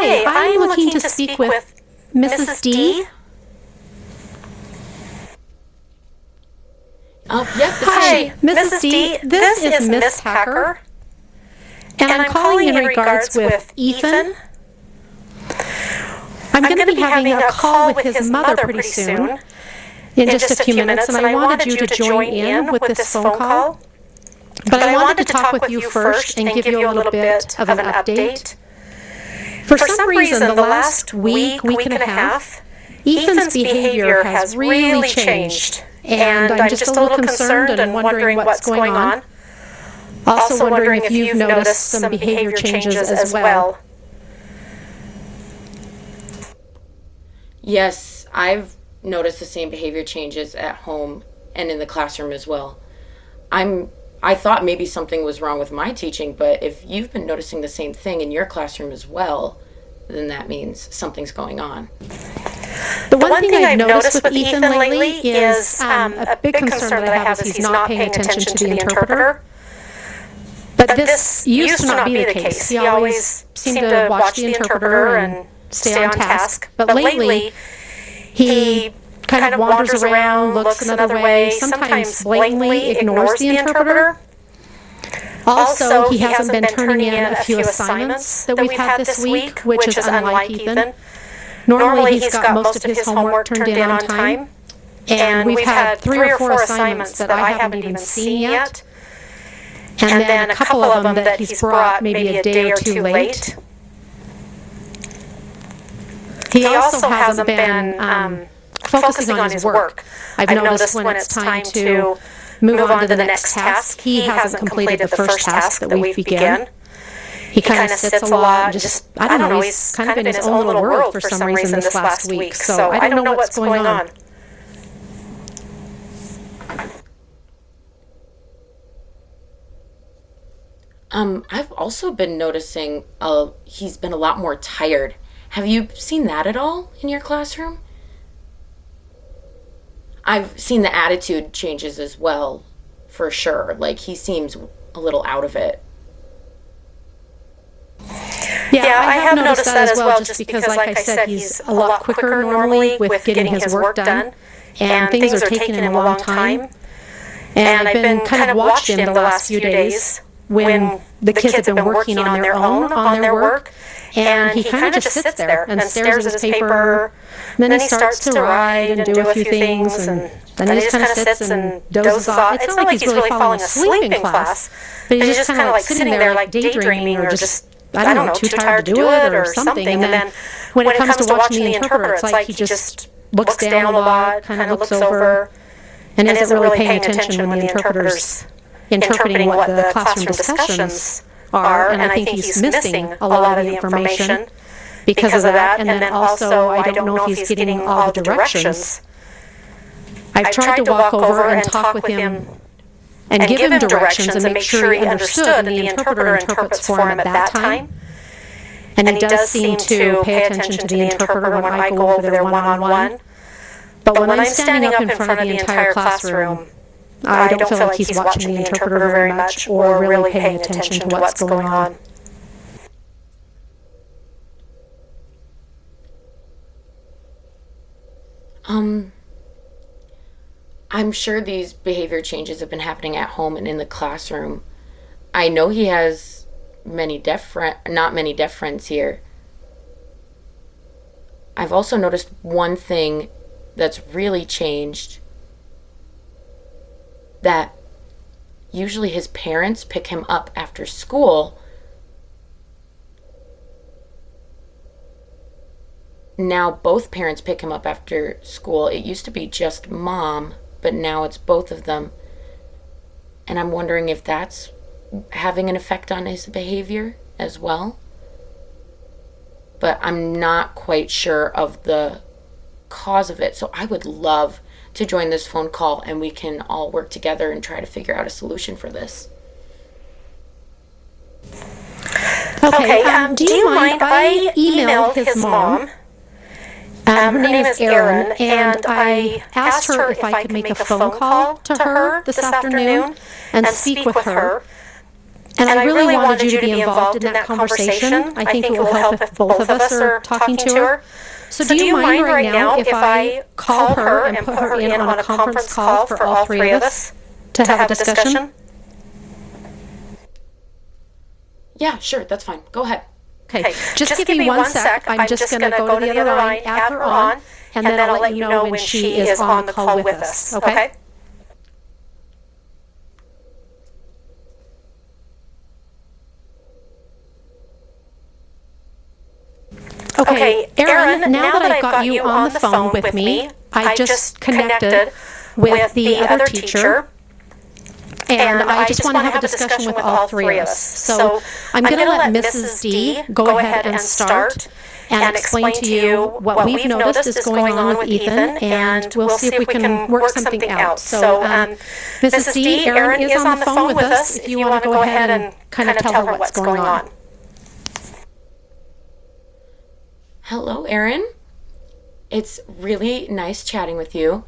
Hi, I'm looking to speak with Mrs. D. Hi, Mrs. D. This is Miss Packer, and I'm calling in regards with Ethan. I'm going to be having a call with his mother pretty soon, in just a few minutes, and I wanted you to join in with this phone call. But I wanted to talk with you first and give you a little bit of an update. For some reason, the last week and a half, Ethan's behavior has really changed, and I'm just a little concerned and wondering what's going on. Also wondering if you've noticed some behavior changes as well. Yes, I've noticed the same behavior changes at home and in the classroom as well. I thought maybe something was wrong with my teaching, but if you've been noticing the same thing in your classroom as well, then that means something's going on. The one thing I've noticed with Ethan lately is a big concern that I have is he's not paying attention to the interpreter. But this used to not be the case. He always seemed to watch the interpreter and stay on task. But lately, he kind of wanders around, looks another way, sometimes blatantly ignores the interpreter. Also, he hasn't been turning in a few assignments that we've had this week, which is unlike Ethan. Normally, he's got most of his homework turned in on time, and we've had 3 or 4 assignments that I haven't even seen yet, and then a couple of them that he's brought maybe a day or 2 late. He also hasn't been focusing on his work. I've noticed when it's time to move on to the next task, he hasn't completed the first task that we've begun. He kind of sits a lot and just, I don't know, he's kind of in his own little world for some reason this last week. So I don't know what's going on. I've also been noticing he's been a lot more tired. Have you seen that at all in your classroom? I've seen the attitude changes as well, for sure. Like, he seems a little out of it. Yeah, I have noticed that as well, just because, like I said, he's a lot quicker normally with getting his work done, and things are taking him a long time. And I've been kind of watched him the last few days when the kids have been working on their own, on their work, and he kind of just sits there and stares at his paper, and then he starts to write and do a few things, and then he just kind of sits and dozes off. It's not like he's really falling asleep in class, but he's just kind of like sitting there like daydreaming or just, I don't know, too tired to do it or something. And then when it comes to watching the interpreter, it's like he just looks down a lot, kind of looks over, and isn't really paying attention when the interpreter's interpreting what the classroom discussions are, and I think he's missing a lot of the information because of that, and then also I don't know if he's getting all the directions. I've tried to walk over and talk with him and give him directions and make sure he understood, and the interpreter interprets for him at that time. And he does seem to pay attention to the interpreter when I go over there one-on-one. But when I'm standing up in front of the entire classroom, I don't feel like he's watching the interpreter very much or really paying attention to what's going on. I'm sure these behavior changes have been happening at home and in the classroom. I know he has not many deaf friends here. I've also noticed one thing that's really changed, that usually his parents pick him up after school. Now both parents pick him up after school. It used to be just mom, but now it's both of them. And I'm wondering if that's having an effect on his behavior as well. But I'm not quite sure of the cause of it. So I would love to join this phone call and we can all work together and try to figure out a solution for this. Okay, do you mind? I emailed his mom. Her name is Erin, and I asked her if I could make a phone call to her this afternoon and speak with her. And I really wanted you to be involved in that conversation. I think it will help if both of us are talking to her. So do you mind right now if I call her and put her in on a conference call for all three of us to have a discussion? Yeah, sure, that's fine. Go ahead. Okay, just give me 1 sec. I'm just going to go to the other line, add her on, and then I'll let you know when she is on the call with us. Okay? Okay, Erin, now that I've got you on the phone with me, I just connected with the other teacher. And I just want to have a discussion with all three of us. So I'm going to let Mrs. D go ahead and start and explain to you what we've noticed is going on with Ethan, and we'll see if we can work something out. So Mrs. D, Erin is on the phone with us if you want to go ahead and kind of tell her what's going on. Hello, Erin. It's really nice chatting with you.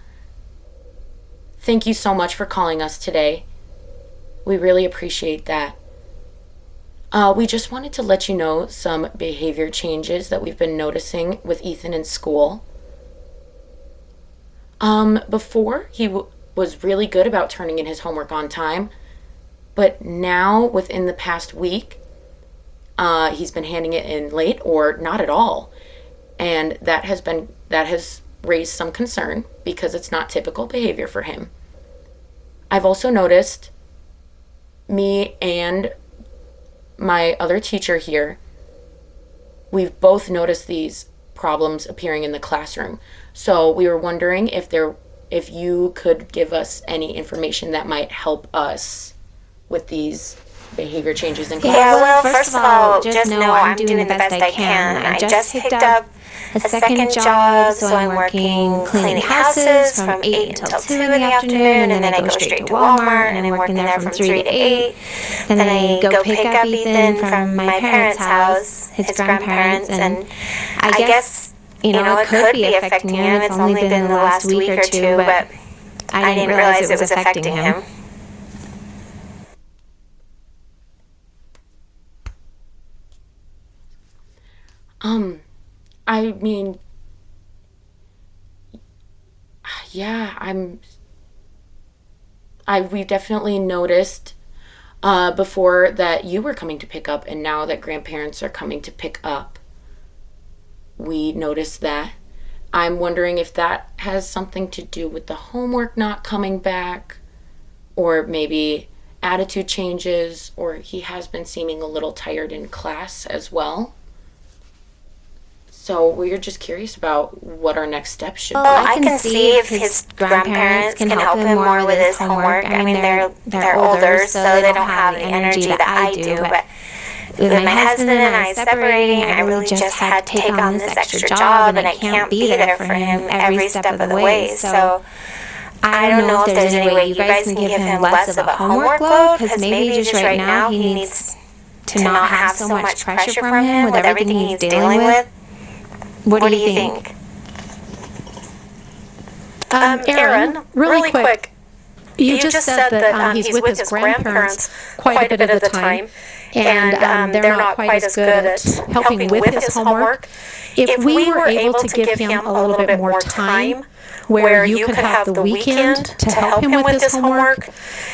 Thank you so much for calling us today. We really appreciate that. We just wanted to let you know some behavior changes that we've been noticing with Ethan in school. Before, he was really good about turning in his homework on time, but now, within the past week, he's been handing it in late or not at all. And that has raised some concern because it's not typical behavior for him. I've also noticed me and my other teacher here, we've both noticed these problems appearing in the classroom. So we were wondering if you could give us any information that might help us with these behavior changes in class. Yeah, well, first of all, just know I'm doing the best I can. I just picked up a second job, so I'm working cleaning houses from 8 until 2 in the afternoon, and then I go straight to Walmart, and I'm working there from 3 to 8. Then I go pick up Ethan from my parents' house, his grandparents, and I guess, it could be affecting him. It's only been the last week or two, but I didn't realize it was affecting him. I mean, yeah, we definitely noticed before that you were coming to pick up, and now that grandparents are coming to pick up, we noticed that. I'm wondering if that has something to do with the homework not coming back, or maybe attitude changes, or he has been seeming a little tired in class as well. So we're just curious about what our next steps should be. Well, I can see if his grandparents can help him more with his homework. I mean, they're older, so they don't have the energy that I do. But with my husband and I separating, I really just had to take on this extra job, and I can't be there for him every step of the way. So I don't know if there's any way you guys can give him less of a homework load, because maybe just right now he needs to not have so much pressure from him with everything he's dealing with. What do you think? Erin, really quick. You just said that he's with his grandparents quite a bit of the time, and they're not quite as good at helping with his homework. If we were able to give him a little bit more time, where you could have the weekend to help him with his homework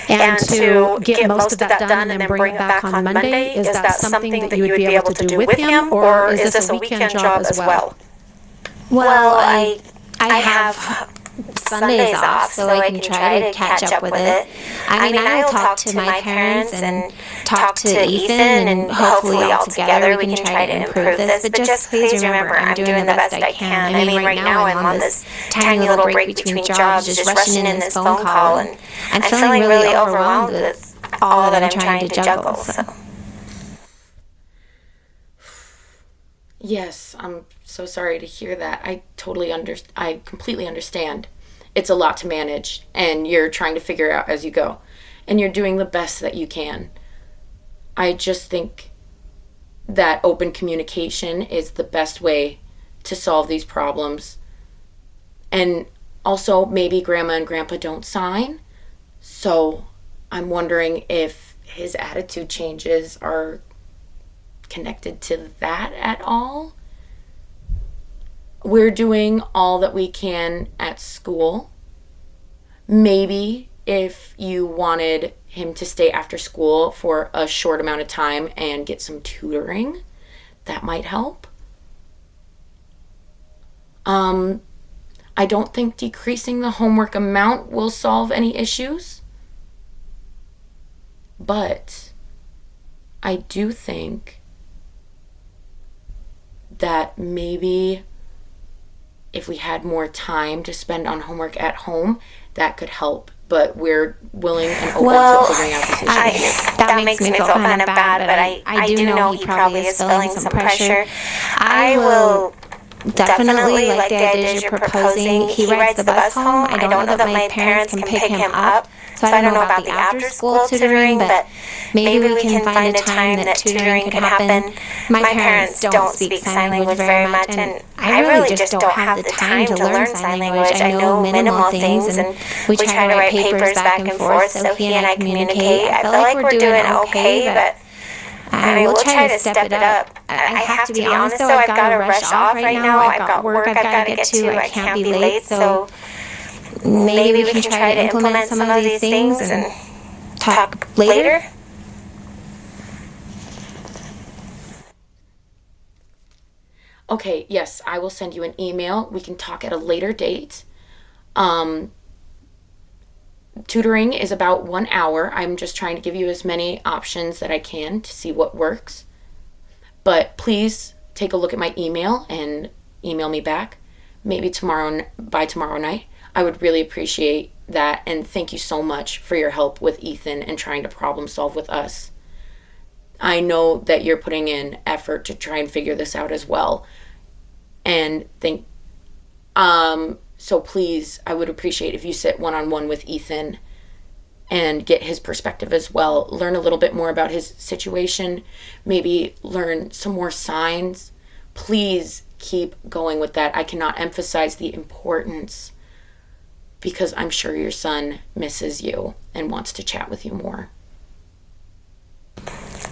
and to get most of that done and then bring it back on Monday, is that something that you would be able to do with him, or is this a weekend job as well? Well, I have Sundays off, so I can try to catch up with it. I mean, I will talk to my parents and talk to Ethan, and hopefully all together we can try to improve this. But just please remember, I'm doing the best I can. I mean, right now I'm on this tiny little break between jobs, just rushing in this phone call, and I'm feeling really overwhelmed with all that I'm trying to juggle. So. Yes, I'm so sorry to hear that. I completely understand. It's a lot to manage, and you're trying to figure it out as you go, and you're doing the best that you can. I just think that open communication is the best way to solve these problems. And also, maybe Grandma and Grandpa don't sign, so I'm wondering if his attitude changes are connected to that at all. We're doing all that we can at school. Maybe if you wanted him to stay after school for a short amount of time and get some tutoring, that might help. I don't think decreasing the homework amount will solve any issues, but I do think that maybe if we had more time to spend on homework at home, that could help. But we're willing and open to figuring out this issue. That makes me feel kind of bad, but I do know he probably is feeling some pressure. I will definitely like the ideas you're proposing. He rides the bus home. I don't know that my parents can pick him up, so I don't know about the after-school tutoring, but maybe we can find a time that tutoring could happen. My parents don't speak sign language very much, and I really just don't have the time to learn sign language. I know minimal things, and we try to write papers back and forth so he and I communicate. I feel like we're doing okay, but I mean, we'll try to step it up. I have to be honest, though, I've got to rush off right now. I've got work I've got to get to. I can't be late, so maybe we can try to implement some of these things and talk later. Okay, yes, I will send you an email. We can talk at a later date. Tutoring is about 1 hour. I'm just trying to give you as many options that I can to see what works. But please take a look at my email and email me back. Maybe by tomorrow night. I would really appreciate that. And thank you so much for your help with Ethan and trying to problem solve with us. I know that you're putting in effort to try and figure this out as well. And so please, I would appreciate if you sit one-on-one with Ethan and get his perspective as well. Learn a little bit more about his situation. Maybe learn some more signs. Please keep going with that. I cannot emphasize the importance, because I'm sure your son misses you and wants to chat with you more.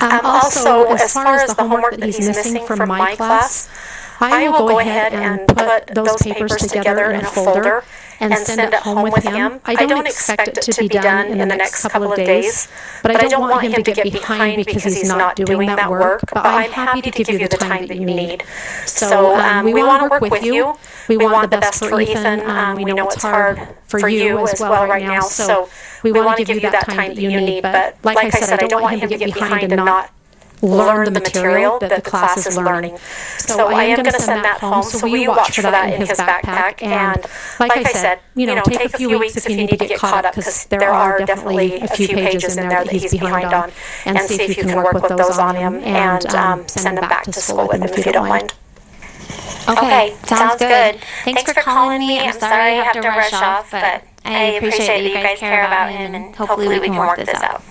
Also, as far as the homework that he's missing from my class, I will go ahead and put those papers together in a folder and send it home with him. I don't expect it to be done in the next couple of days, but I don't want him to get behind because he's not doing that work, but I'm happy to give you the time that you need. So we want to work with you. We want the best for Ethan. We know it's hard for you as well right now, so we want to give you that time that you need. But like I said, I don't want him to get behind and not learn the material that the class is learning. So I am going to send that home, so we watch for that in his backpack. And like I said, take a few weeks if you need to get caught up, because there are definitely a few pages in there that he's behind on, and see if you can work with those on him and send them back to school with him if you don't mind. Okay, sounds good. Thanks for calling me. I'm sorry I have to rush off, but I appreciate that you guys care about him, and hopefully we can work this out.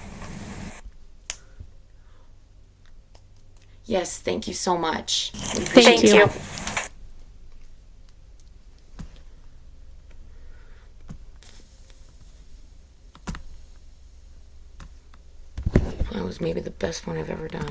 Yes, thank you so much. Thank you. That was maybe the best one I've ever done.